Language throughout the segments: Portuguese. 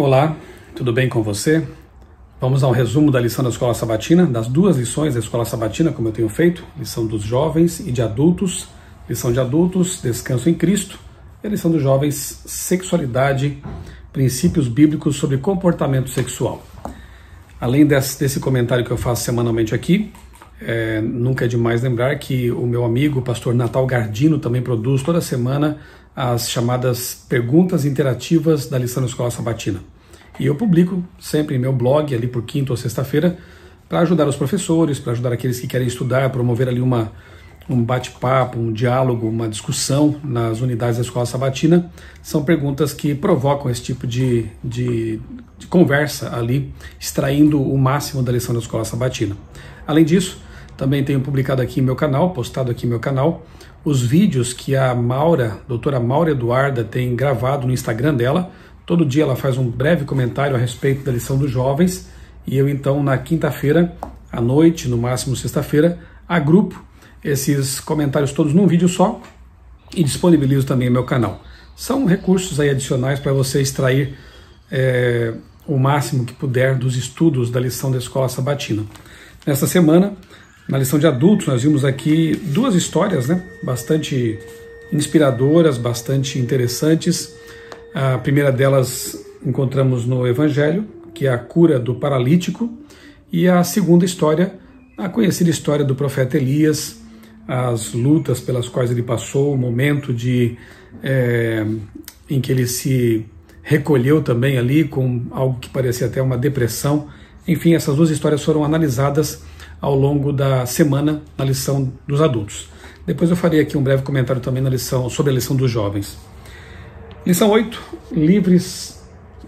Olá, tudo bem com você? Vamos ao resumo da lição da Escola Sabatina, das duas lições da Escola Sabatina, como eu tenho feito, lição dos jovens e de adultos. Lição de adultos, descanso em Cristo, e a lição dos jovens, sexualidade, princípios bíblicos sobre comportamento sexual. Além desse comentário que eu faço semanalmente aqui, nunca é demais lembrar que o meu amigo, o pastor Natal Gardino, também produz toda semana as chamadas perguntas interativas da lição da Escola Sabatina. E eu publico sempre em meu blog, ali por quinta ou sexta-feira, para ajudar os professores, para ajudar aqueles que querem estudar, promover ali um bate-papo, um diálogo, uma discussão nas unidades da Escola Sabatina. São perguntas que provocam esse tipo de conversa ali, extraindo o máximo da lição da Escola Sabatina. Além disso, também tenho publicado aqui em meu canal, postado aqui em meu canal, os vídeos que a doutora Maura Eduarda tem gravado no Instagram dela. Todo dia ela faz um breve comentário a respeito da lição dos jovens, e eu então na quinta-feira, à noite, no máximo sexta-feira, agrupo esses comentários todos num vídeo só e disponibilizo também no meu canal. São recursos aí adicionais para você extrair o máximo que puder dos estudos da lição da Escola Sabatina. Nesta semana, na lição de adultos, nós vimos aqui duas histórias, bastante inspiradoras, bastante interessantes. A primeira delas encontramos no Evangelho, que é a cura do paralítico, e a segunda história, a conhecida história do profeta Elias, as lutas pelas quais ele passou, o momento em que ele se recolheu também ali com algo que parecia até uma depressão. Enfim, essas duas histórias foram analisadas ao longo da semana na lição dos adultos. Depois eu farei aqui um breve comentário também sobre a lição dos jovens. Lição 8, livres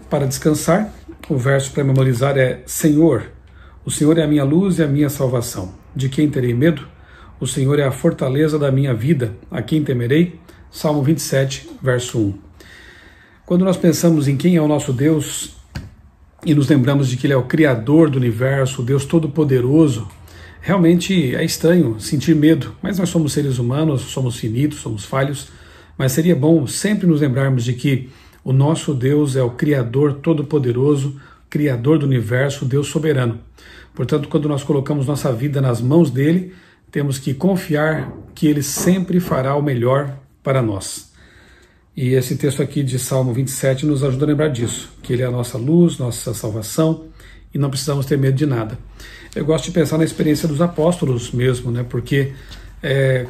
para descansar. O verso para memorizar é: Senhor, o Senhor é a minha luz e a minha salvação. De quem terei medo? O Senhor é a fortaleza da minha vida. A quem temerei? Salmo 27, verso 1. Quando nós pensamos em quem é o nosso Deus e nos lembramos de que Ele é o Criador do universo, o Deus Todo-Poderoso, realmente é estranho sentir medo, mas nós somos seres humanos, somos finitos, somos falhos, mas seria bom sempre nos lembrarmos de que o nosso Deus é o Criador Todo-Poderoso, Criador do universo, Deus soberano. Portanto, quando nós colocamos nossa vida nas mãos dEle, temos que confiar que Ele sempre fará o melhor para nós. E esse texto aqui de Salmo 27 nos ajuda a lembrar disso, que Ele é a nossa luz, nossa salvação, e não precisamos ter medo de nada. Eu gosto de pensar na experiência dos apóstolos mesmo, porque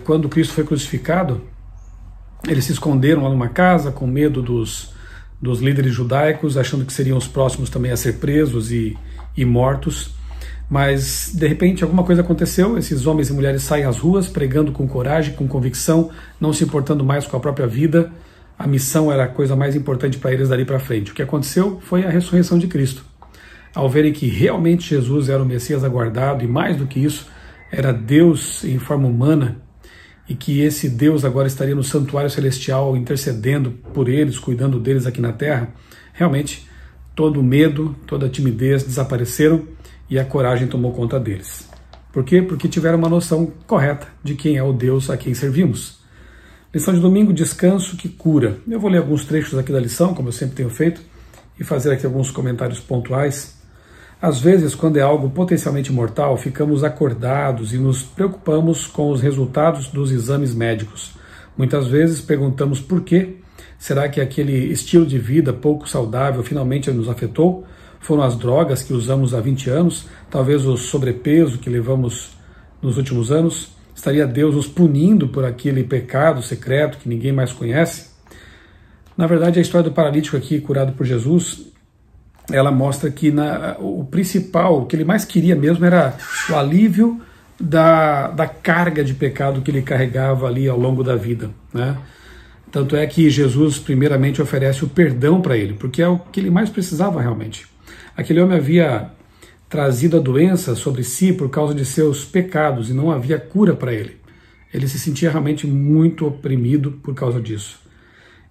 quando Cristo foi crucificado, eles se esconderam lá numa casa com medo dos líderes judaicos, achando que seriam os próximos também a ser presos e mortos. Mas, de repente, alguma coisa aconteceu, esses homens e mulheres saem às ruas, pregando com coragem, com convicção, não se importando mais com a própria vida. A missão era a coisa mais importante para eles dali para frente. O que aconteceu foi a ressurreição de Cristo. Ao verem que realmente Jesus era o Messias aguardado, e mais do que isso, era Deus em forma humana, e que esse Deus agora estaria no santuário celestial intercedendo por eles, cuidando deles aqui na terra, realmente todo o medo, toda a timidez desapareceram e a coragem tomou conta deles. Por quê? Porque tiveram uma noção correta de quem é o Deus a quem servimos. Lição de domingo, descanso que cura. Eu vou ler alguns trechos aqui da lição, como eu sempre tenho feito, e fazer aqui alguns comentários pontuais. Às vezes, quando é algo potencialmente mortal, ficamos acordados e nos preocupamos com os resultados dos exames médicos. Muitas vezes perguntamos por quê. Será que aquele estilo de vida pouco saudável finalmente nos afetou? Foram as drogas que usamos há 20 anos? Talvez o sobrepeso que levamos nos últimos anos? Estaria Deus nos punindo por aquele pecado secreto que ninguém mais conhece? Na verdade, a história do paralítico aqui, curado por Jesus, ela mostra que o principal, o que ele mais queria mesmo era o alívio da carga de pecado que ele carregava ali ao longo da vida, Tanto é que Jesus primeiramente oferece o perdão para ele, porque é o que ele mais precisava realmente. Aquele homem havia trazido a doença sobre si por causa de seus pecados e não havia cura para ele. Ele se sentia realmente muito oprimido por causa disso.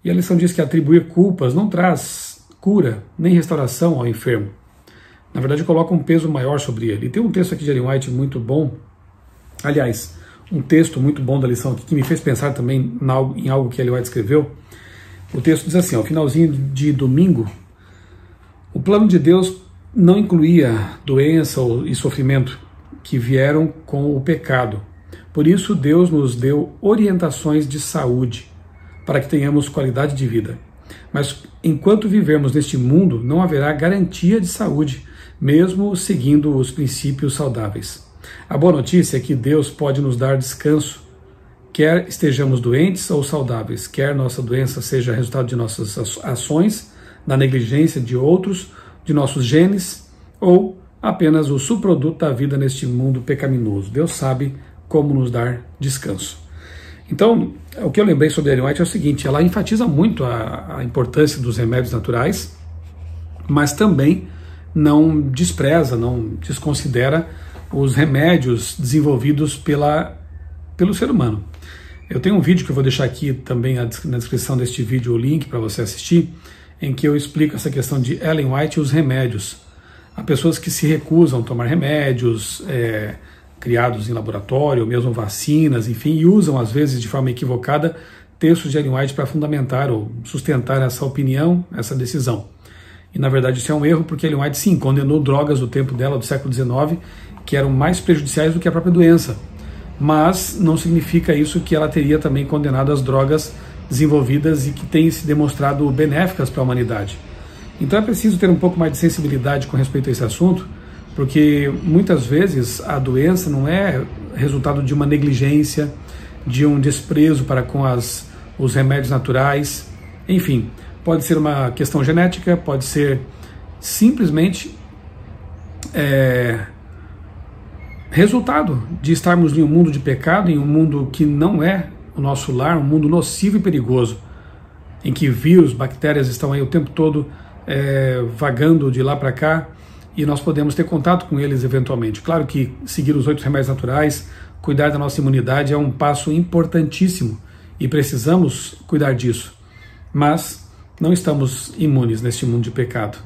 E a lição diz que atribuir culpas não traz cura nem restauração ao enfermo. Na verdade, coloca um peso maior sobre ele. E tem um texto aqui de Ellen White muito bom, aliás, um texto muito bom da lição aqui que me fez pensar também em algo que Ellen White escreveu. O texto diz assim, ao finalzinho de domingo, plano de Deus não incluía doença e sofrimento que vieram com o pecado. Por isso, Deus nos deu orientações de saúde, para que tenhamos qualidade de vida. Mas enquanto vivermos neste mundo, não haverá garantia de saúde, mesmo seguindo os princípios saudáveis. A boa notícia é que Deus pode nos dar descanso, quer estejamos doentes ou saudáveis, quer nossa doença seja resultado de nossas ações, da negligência de outros, de nossos genes, ou apenas o subproduto da vida neste mundo pecaminoso. Deus sabe como nos dar descanso. Então, o que eu lembrei sobre Ellen White é o seguinte: ela enfatiza muito a importância dos remédios naturais, mas também não despreza, não desconsidera os remédios desenvolvidos pelo ser humano. Eu tenho um vídeo que eu vou deixar aqui também na descrição deste vídeo, o link para você assistir, em que eu explico essa questão de Ellen White e os remédios. Há pessoas que se recusam a tomar remédios criados em laboratório, ou mesmo vacinas, enfim, e usam às vezes de forma equivocada textos de Ellen White para fundamentar ou sustentar essa opinião, essa decisão. E na verdade isso é um erro, porque Ellen White sim condenou drogas do tempo dela, do século XIX, que eram mais prejudiciais do que a própria doença. Mas não significa isso que ela teria também condenado as drogas desenvolvidas e que têm se demonstrado benéficas para a humanidade. Então é preciso ter um pouco mais de sensibilidade com respeito a esse assunto, porque muitas vezes a doença não é resultado de uma negligência, de um desprezo para com os remédios naturais. Enfim, pode ser uma questão genética, pode ser simplesmente resultado de estarmos em um mundo de pecado, em um mundo que não é o nosso lar, um mundo nocivo e perigoso, em que vírus, bactérias estão aí o tempo todo vagando de lá para cá, e nós podemos ter contato com eles eventualmente. Claro que seguir os 8 remédios naturais, cuidar da nossa imunidade é um passo importantíssimo e precisamos cuidar disso. Mas não estamos imunes neste mundo de pecado.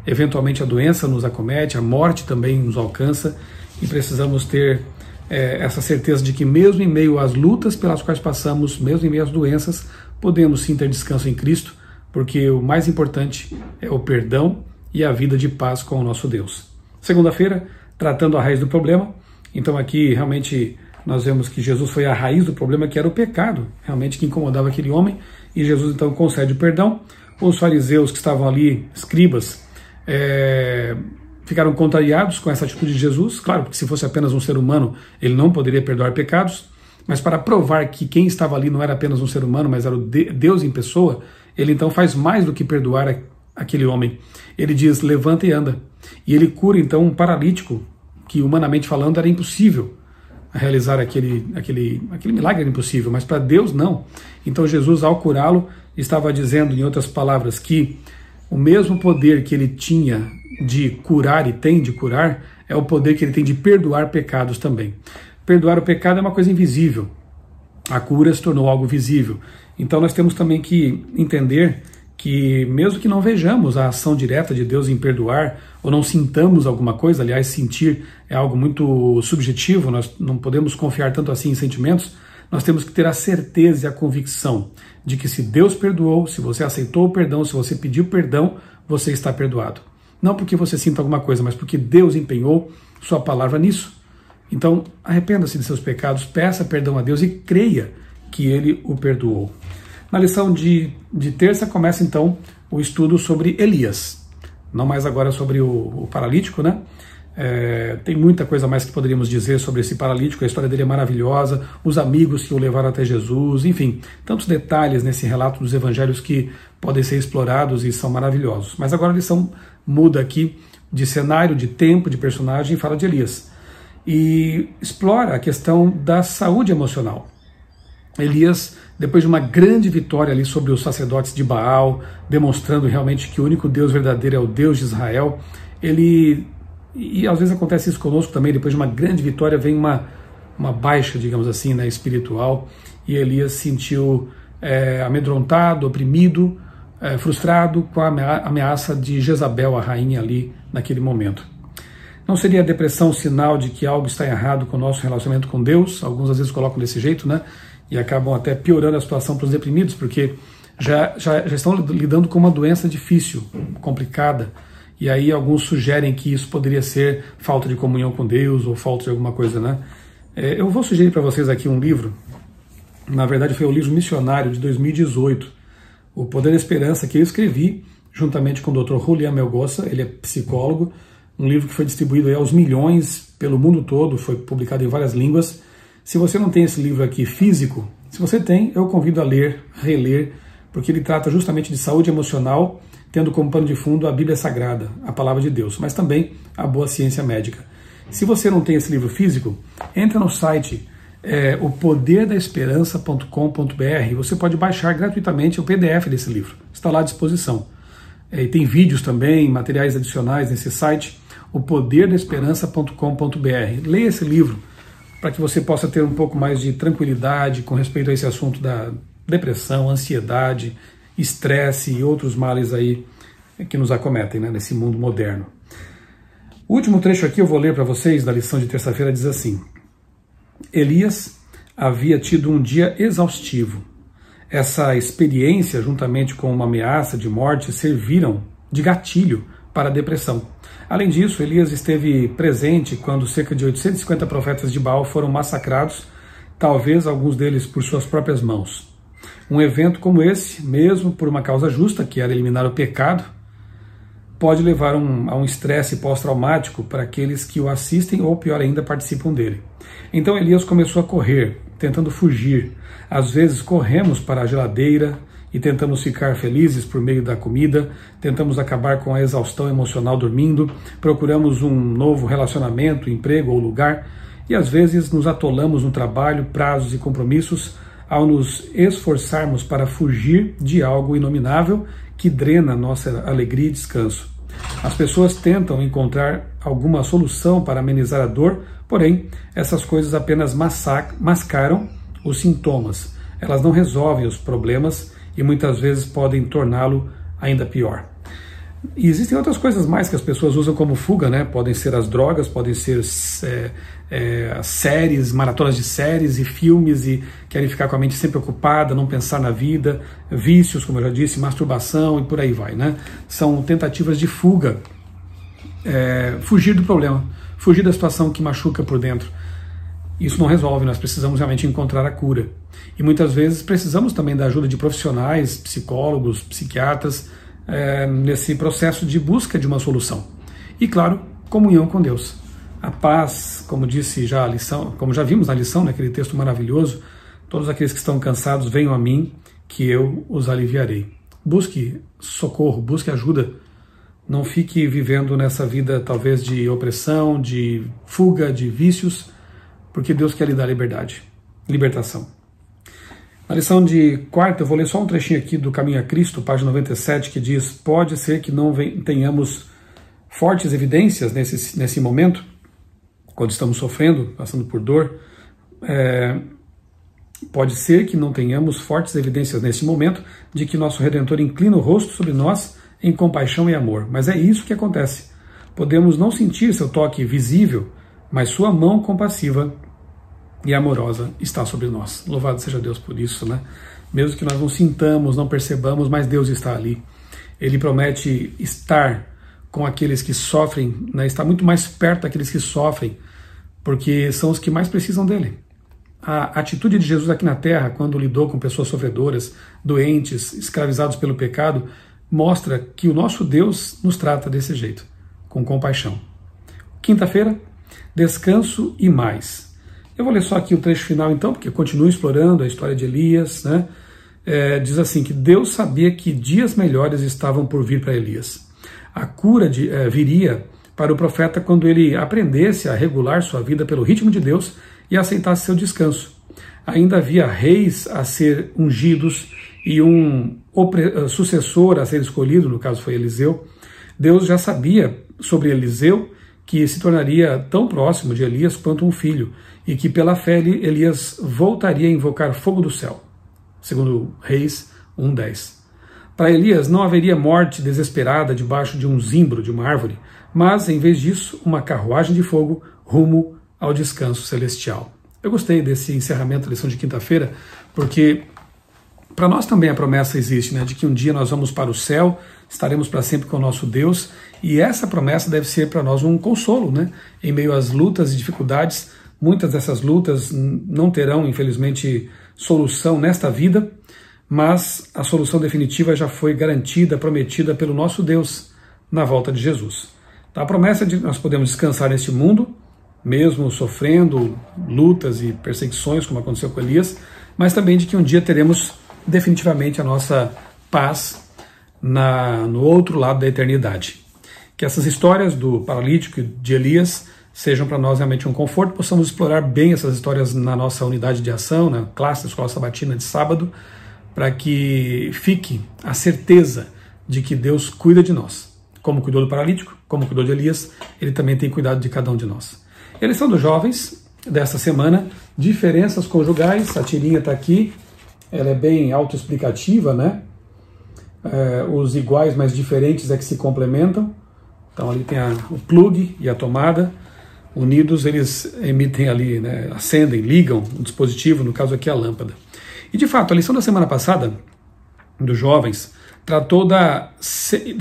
Eventualmente a doença nos acomete, a morte também nos alcança, e precisamos ter essa certeza de que mesmo em meio às lutas pelas quais passamos, mesmo em meio às doenças, podemos sim ter descanso em Cristo, porque o mais importante é o perdão e a vida de paz com o nosso Deus. Segunda-feira, tratando a raiz do problema. Então aqui realmente nós vemos que Jesus foi a raiz do problema, que era o pecado, realmente que incomodava aquele homem, e Jesus então concede o perdão. Os fariseus que estavam ali, escribas, ficaram contrariados com essa atitude de Jesus. Claro, porque se fosse apenas um ser humano, ele não poderia perdoar pecados, mas para provar que quem estava ali não era apenas um ser humano, mas era o Deus em pessoa, ele então faz mais do que perdoar aquele homem. Ele diz: levanta e anda. E ele cura então um paralítico, que humanamente falando era impossível realizar aquele milagre, era impossível, mas para Deus não. Então Jesus, ao curá-lo, estava dizendo, em outras palavras, que o mesmo poder que ele tinha de curar e tem de curar, é o poder que ele tem de perdoar pecados também. Perdoar o pecado é uma coisa invisível. A cura se tornou algo visível. Então nós temos também que entender que mesmo que não vejamos a ação direta de Deus em perdoar, ou não sintamos alguma coisa, aliás, sentir é algo muito subjetivo, nós não podemos confiar tanto assim em sentimentos, nós temos que ter a certeza e a convicção de que se Deus perdoou, se você aceitou o perdão, se você pediu perdão, você está perdoado. Não porque você sinta alguma coisa, mas porque Deus empenhou sua palavra nisso. Então, arrependa-se de seus pecados, peça perdão a Deus e creia que Ele o perdoou. Na lição de terça começa então o estudo sobre Elias. Não mais agora sobre o paralítico, né? Tem muita coisa mais que poderíamos dizer sobre esse paralítico, a história dele é maravilhosa, os amigos que o levaram até Jesus, enfim, tantos detalhes nesse relato dos evangelhos que podem ser explorados e são maravilhosos. Mas agora a lição muda aqui de cenário, de tempo, de personagem, e fala de Elias. E explora a questão da saúde emocional. Elias, depois de uma grande vitória ali sobre os sacerdotes de Baal, demonstrando realmente que o único Deus verdadeiro é o Deus de Israel, e às vezes acontece isso conosco também, depois de uma grande vitória vem uma baixa, digamos assim, né, espiritual, e Elias se sentiu amedrontado, oprimido, frustrado com a ameaça de Jezabel, a rainha ali naquele momento. Não seria a depressão sinal de que algo está errado com o nosso relacionamento com Deus? Alguns às vezes colocam desse jeito, né? E acabam até piorando a situação para os deprimidos, porque já estão lidando com uma doença difícil, complicada, E aí alguns sugerem que isso poderia ser falta de comunhão com Deus ou falta de alguma coisa, né? Eu vou sugerir para vocês aqui um livro, na verdade foi o livro missionário de 2018, O Poder da Esperança, que eu escrevi juntamente com o Dr. Julián Melgoza, ele é psicólogo, um livro que foi distribuído aí aos milhões pelo mundo todo, foi publicado em várias línguas. Se você não tem esse livro aqui físico, se você tem, eu convido a ler, reler, porque ele trata justamente de saúde emocional, tendo como pano de fundo a Bíblia Sagrada, a Palavra de Deus, mas também a boa ciência médica. Se você não tem esse livro físico, entra no site opoderdasperança.com.br, você pode baixar gratuitamente o PDF desse livro, está lá à disposição. E tem vídeos também, materiais adicionais nesse site, opoderdasperança.com.br. Leia esse livro para que você possa ter um pouco mais de tranquilidade com respeito a esse assunto da depressão, ansiedade, estresse e outros males aí que nos acometem, né, nesse mundo moderno. O último trecho aqui eu vou ler para vocês da lição de terça-feira, diz assim: Elias havia tido um dia exaustivo. Essa experiência, juntamente com uma ameaça de morte, serviram de gatilho para a depressão. Além disso, Elias esteve presente quando cerca de 850 profetas de Baal foram massacrados, talvez alguns deles por suas próprias mãos. Um evento como esse, mesmo por uma causa justa, que era eliminar o pecado, pode levar a um estresse pós-traumático para aqueles que o assistem ou, pior ainda, participam dele. Então Elias começou a correr, tentando fugir. Às vezes corremos para a geladeira e tentamos ficar felizes por meio da comida, tentamos acabar com a exaustão emocional dormindo, procuramos um novo relacionamento, emprego ou lugar, e às vezes nos atolamos no trabalho, prazos e compromissos, ao nos esforçarmos para fugir de algo inominável que drena nossa alegria e descanso. As pessoas tentam encontrar alguma solução para amenizar a dor, porém, essas coisas apenas mascaram os sintomas. Elas não resolvem os problemas e muitas vezes podem torná-lo ainda pior. E existem outras coisas mais que as pessoas usam como fuga, né? Podem ser as drogas, podem ser séries, maratonas de séries e filmes, e querem ficar com a mente sempre ocupada, não pensar na vida, vícios, como eu já disse, masturbação e por aí vai, né? São tentativas de fuga, fugir do problema, fugir da situação que machuca por dentro. Isso não resolve, nós precisamos realmente encontrar a cura. E muitas vezes precisamos também da ajuda de profissionais, psicólogos, psiquiatras, nesse processo de busca de uma solução. E claro, comunhão com Deus. A paz, como disse já a lição, como já vimos na lição, naquele texto maravilhoso, todos aqueles que estão cansados, venham a mim, que eu os aliviarei. Busque socorro, busque ajuda. Não fique vivendo nessa vida talvez de opressão, de fuga, de vícios, porque Deus quer lhe dar liberdade, libertação. Na lição de quarta, eu vou ler só um trechinho aqui do Caminho a Cristo, página 97, que diz: pode ser que não tenhamos fortes evidências nesse momento, quando estamos sofrendo, passando por dor. Pode ser que não tenhamos fortes evidências nesse momento de que nosso Redentor inclina o rosto sobre nós em compaixão e amor. Mas é isso que acontece. Podemos não sentir seu toque visível, mas sua mão compassiva e amorosa está sobre nós. Louvado seja Deus por isso, né? Mesmo que nós não sintamos, não percebamos, mas Deus está ali. Ele promete estar com aqueles que sofrem, né? Está muito mais perto daqueles que sofrem, porque são os que mais precisam dele. A atitude de Jesus aqui na terra, quando lidou com pessoas sofredoras, doentes, escravizados pelo pecado, mostra que o nosso Deus nos trata desse jeito, com compaixão. Quinta-feira, descanso e mais. Eu vou ler só aqui o trecho final então, porque eu continuo explorando a história de Elias, né? Diz assim, que Deus sabia que dias melhores estavam por vir para Elias. A cura viria para o profeta quando ele aprendesse a regular sua vida pelo ritmo de Deus e aceitasse seu descanso. Ainda havia reis a ser ungidos e um sucessor a ser escolhido, no caso foi Eliseu. Deus já sabia sobre Eliseu que se tornaria tão próximo de Elias quanto um filho, e que pela fé Elias voltaria a invocar fogo do céu, segundo Reis 1:10. Para Elias não haveria morte desesperada debaixo de um zimbro de uma árvore, mas, em vez disso, uma carruagem de fogo rumo ao descanso celestial. Eu gostei desse encerramento da lição de quinta-feira, porque para nós também a promessa existe, né, de que um dia nós vamos para o céu, estaremos para sempre com o nosso Deus, e essa promessa deve ser para nós um consolo, né, em meio às lutas e dificuldades. Muitas dessas lutas não terão, infelizmente, solução nesta vida, mas a solução definitiva já foi garantida, prometida pelo nosso Deus na volta de Jesus. Então, a promessa de que nós podemos descansar neste mundo, mesmo sofrendo lutas e perseguições, como aconteceu com Elias, mas também de que um dia teremos definitivamente a nossa paz no outro lado da eternidade. Que essas histórias do paralítico e de Elias sejam para nós realmente um conforto, possamos explorar bem essas histórias na nossa unidade de ação, na classe da Escola Sabatina de sábado, para que fique a certeza de que Deus cuida de nós. Como cuidou do paralítico, como cuidou de Elias, Ele também tem cuidado de cada um de nós. E a lição dos jovens desta semana, diferenças conjugais, a tirinha está aqui, ela é bem autoexplicativa, né? Os iguais, mas diferentes é que se complementam. Então ali tem o plug e a tomada, unidos eles emitem ali, né, acendem, ligam o dispositivo, no caso aqui a lâmpada. E de fato, a lição da semana passada, dos jovens, tratou da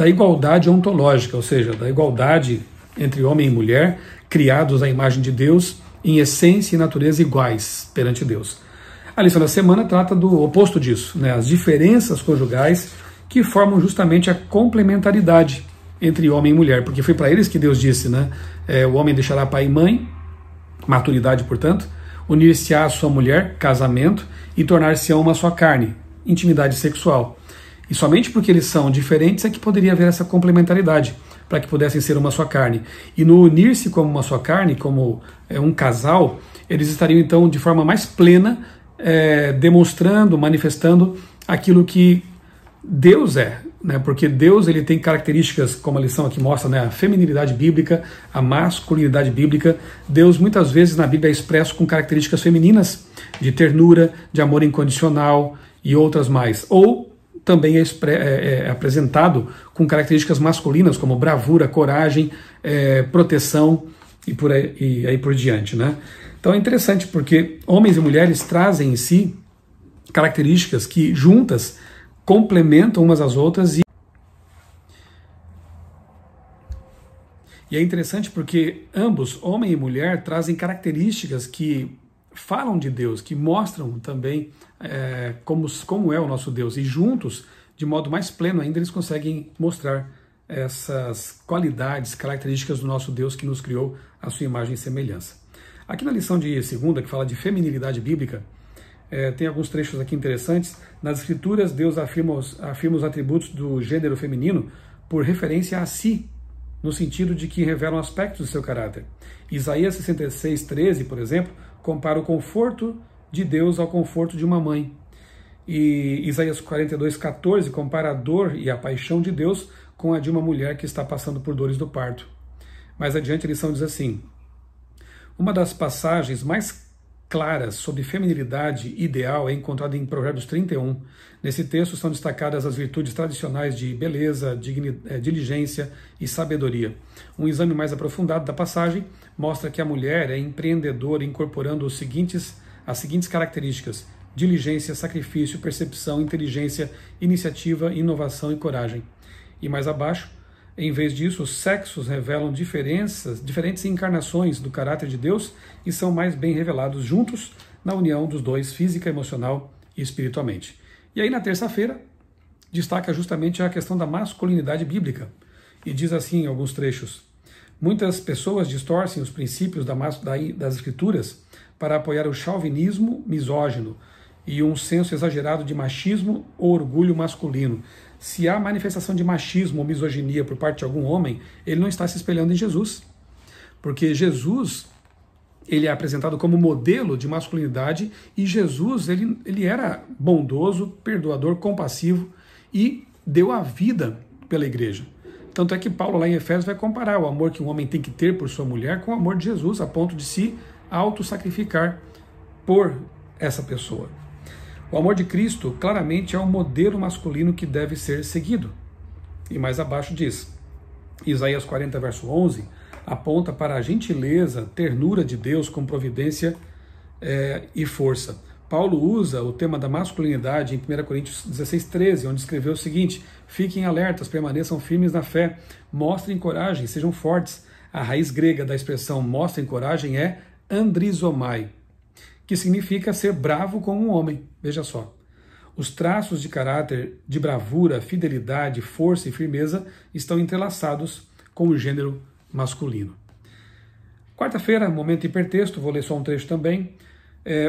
igualdade ontológica, ou seja, da igualdade entre homem e mulher, criados à imagem de Deus, em essência e natureza iguais perante Deus. A lição da semana trata do oposto disso, né, as diferenças conjugais que formam justamente a complementaridade entre homem e mulher, porque foi para eles que Deus disse, né, o homem deixará pai e mãe, maturidade, portanto, unir-se-á à sua mulher, casamento, e tornar-se-ão uma só carne, intimidade sexual. E somente porque eles são diferentes é que poderia haver essa complementaridade, para que pudessem ser uma só carne. E no unir-se como uma só carne, como um casal, eles estariam então de forma mais plena, demonstrando, manifestando aquilo que Deus é, né? Porque Deus ele tem características, como a lição aqui mostra, né? A feminilidade bíblica, a masculinidade bíblica. Deus muitas vezes na Bíblia é expresso com características femininas, de ternura, de amor incondicional e outras mais. Ou também é apresentado com características masculinas, como bravura, coragem, proteção e aí por diante, né? Então é interessante porque homens e mulheres trazem em si características que juntas complementam umas às outras. E é interessante porque ambos, homem e mulher, trazem características que falam de Deus, que mostram também como é o nosso Deus. E juntos, de modo mais pleno ainda, eles conseguem mostrar essas qualidades, características do nosso Deus que nos criou à sua imagem e semelhança. Aqui na lição de segunda, que fala de feminilidade bíblica, tem alguns trechos aqui interessantes. Nas Escrituras, Deus afirma os atributos do gênero feminino por referência a si, no sentido de que revelam aspectos do seu caráter. Isaías 66:13, por exemplo, compara o conforto de Deus ao conforto de uma mãe. E Isaías 42:14 compara a dor e a paixão de Deus com a de uma mulher que está passando por dores do parto. Mais adiante a lição diz assim: uma das passagens mais claras sobre feminilidade ideal é encontrada em Provérbios 31. Nesse texto são destacadas as virtudes tradicionais de beleza, diligência e sabedoria. Um exame mais aprofundado da passagem mostra que a mulher é empreendedora, incorporando as seguintes características: diligência, sacrifício, percepção, inteligência, iniciativa, inovação e coragem. E mais abaixo, em vez disso, os sexos revelam diferentes encarnações do caráter de Deus e são mais bem revelados juntos na união dos dois, física, emocional e espiritualmente. E aí na terça-feira, destaca justamente a questão da masculinidade bíblica. E diz assim em alguns trechos: muitas pessoas distorcem os princípios das Escrituras para apoiar o chauvinismo misógino e um senso exagerado de machismo ou orgulho masculino. Se há manifestação de machismo ou misoginia por parte de algum homem, ele não está se espelhando em Jesus. Porque Jesus, ele é apresentado como modelo de masculinidade e Jesus, ele era bondoso, perdoador, compassivo e deu a vida pela igreja. Tanto é que Paulo lá em Efésios vai comparar o amor que um homem tem que ter por sua mulher com o amor de Jesus, a ponto de se auto-sacrificar por essa pessoa. O amor de Cristo claramente é um modelo masculino que deve ser seguido. E mais abaixo diz, Isaías 40, verso 11, aponta para a gentileza, ternura de Deus com providência e força. Paulo usa o tema da masculinidade em 1 Coríntios 16:13, onde escreveu o seguinte: fiquem alertas, permaneçam firmes na fé, mostrem coragem, sejam fortes. A raiz grega da expressão mostrem coragem é andrizomai, que significa ser bravo como um homem. Veja só. Os traços de caráter de bravura, fidelidade, força e firmeza estão entrelaçados com o gênero masculino. Quarta-feira, momento hipertexto, vou ler só um trecho também.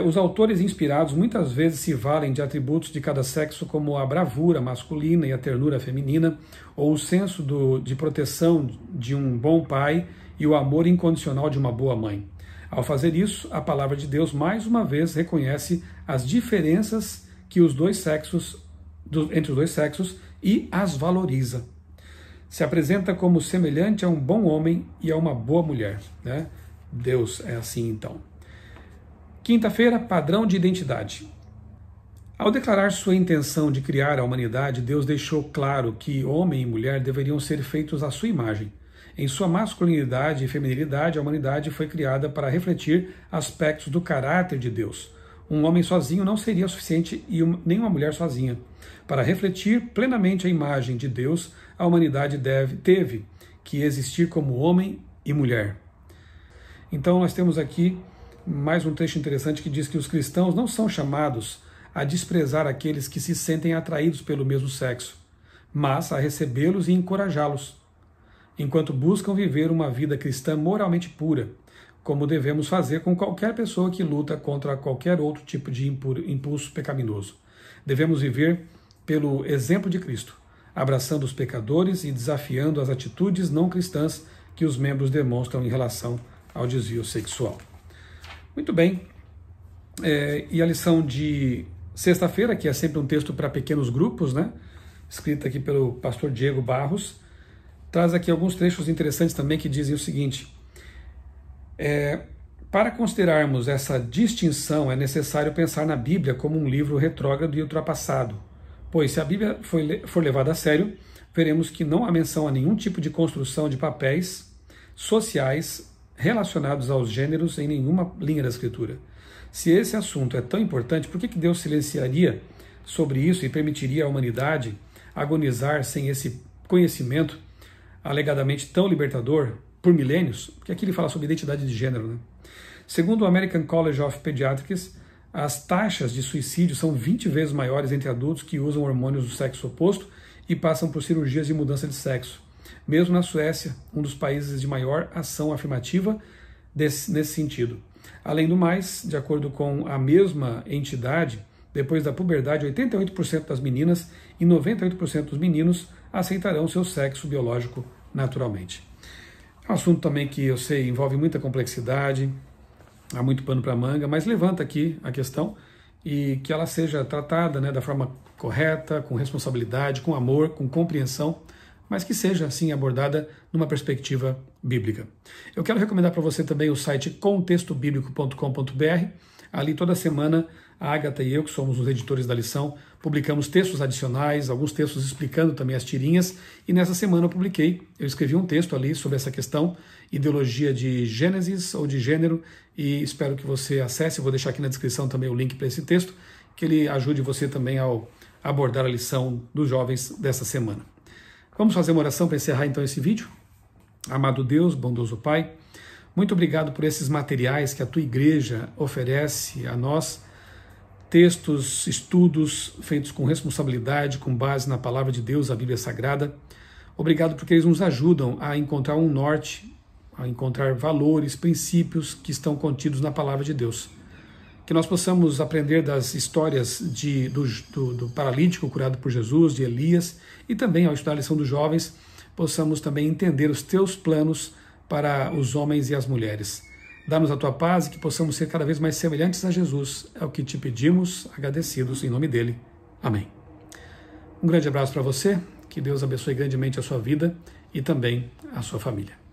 Os autores inspirados muitas vezes se valem de atributos de cada sexo, como a bravura masculina e a ternura feminina, ou o senso de proteção de um bom pai e o amor incondicional de uma boa mãe. Ao fazer isso, a palavra de Deus mais uma vez reconhece as diferenças que entre os dois sexos e as valoriza. Se apresenta como semelhante a um bom homem e a uma boa mulher, né? Deus é assim então. Quinta-feira, padrão de identidade. Ao declarar sua intenção de criar a humanidade, Deus deixou claro que homem e mulher deveriam ser feitos à sua imagem. Em sua masculinidade e feminilidade, a humanidade foi criada para refletir aspectos do caráter de Deus. Um homem sozinho não seria suficiente e nem uma mulher sozinha. Para refletir plenamente a imagem de Deus, a humanidade teve que existir como homem e mulher. Então nós temos aqui mais um trecho interessante que diz que os cristãos não são chamados a desprezar aqueles que se sentem atraídos pelo mesmo sexo, mas a recebê-los e encorajá-los, enquanto buscam viver uma vida cristã moralmente pura, como devemos fazer com qualquer pessoa que luta contra qualquer outro tipo de impulso pecaminoso. Devemos viver pelo exemplo de Cristo, abraçando os pecadores e desafiando as atitudes não cristãs que os membros demonstram em relação ao desvio sexual. Muito bem, e a lição de sexta-feira, que é sempre um texto para pequenos grupos, né? Escrita aqui pelo pastor Diego Barros, traz aqui alguns trechos interessantes também que dizem o seguinte: para considerarmos essa distinção, é necessário pensar na Bíblia como um livro retrógrado e ultrapassado, pois se a Bíblia for levada a sério, veremos que não há menção a nenhum tipo de construção de papéis sociais relacionados aos gêneros em nenhuma linha da Escritura. Se esse assunto é tão importante, por que Deus silenciaria sobre isso e permitiria à humanidade agonizar sem esse conhecimento alegadamente tão libertador por milênios? Porque aqui ele fala sobre identidade de gênero, né? Segundo o American College of Pediatrics, as taxas de suicídio são 20 vezes maiores entre adultos que usam hormônios do sexo oposto e passam por cirurgias de mudança de sexo. Mesmo na Suécia, um dos países de maior ação afirmativa nesse sentido. Além do mais, de acordo com a mesma entidade, depois da puberdade, 88% das meninas e 98% dos meninos aceitarão seu sexo biológico naturalmente. É um assunto também que eu sei envolve muita complexidade, há muito pano para manga, mas levanta aqui a questão e que ela seja tratada, né, da forma correta, com responsabilidade, com amor, com compreensão, mas que seja, assim, abordada numa perspectiva bíblica. Eu quero recomendar para você também o site contextobiblico.com.br. Ali, toda semana, a Agatha e eu, que somos os editores da lição, publicamos textos adicionais, alguns textos explicando também as tirinhas, e nessa semana eu escrevi um texto ali sobre essa questão, ideologia de Gênesis ou de gênero, e espero que você acesse, vou deixar aqui na descrição também o link para esse texto, que ele ajude você também ao abordar a lição dos jovens dessa semana. Vamos fazer uma oração para encerrar então esse vídeo? Amado Deus, bondoso Pai, muito obrigado por esses materiais que a Tua Igreja oferece a nós, textos, estudos feitos com responsabilidade, com base na Palavra de Deus, a Bíblia Sagrada. Obrigado porque eles nos ajudam a encontrar um norte, a encontrar valores, princípios que estão contidos na Palavra de Deus. Que nós possamos aprender das histórias do paralítico curado por Jesus, de Elias, e também, ao estudar a lição dos jovens, possamos também entender os Teus planos para os homens e as mulheres. Dá-nos a Tua paz e que possamos ser cada vez mais semelhantes a Jesus. É o que te pedimos, agradecidos, em nome dele. Amém. Um grande abraço para você, que Deus abençoe grandemente a sua vida e também a sua família.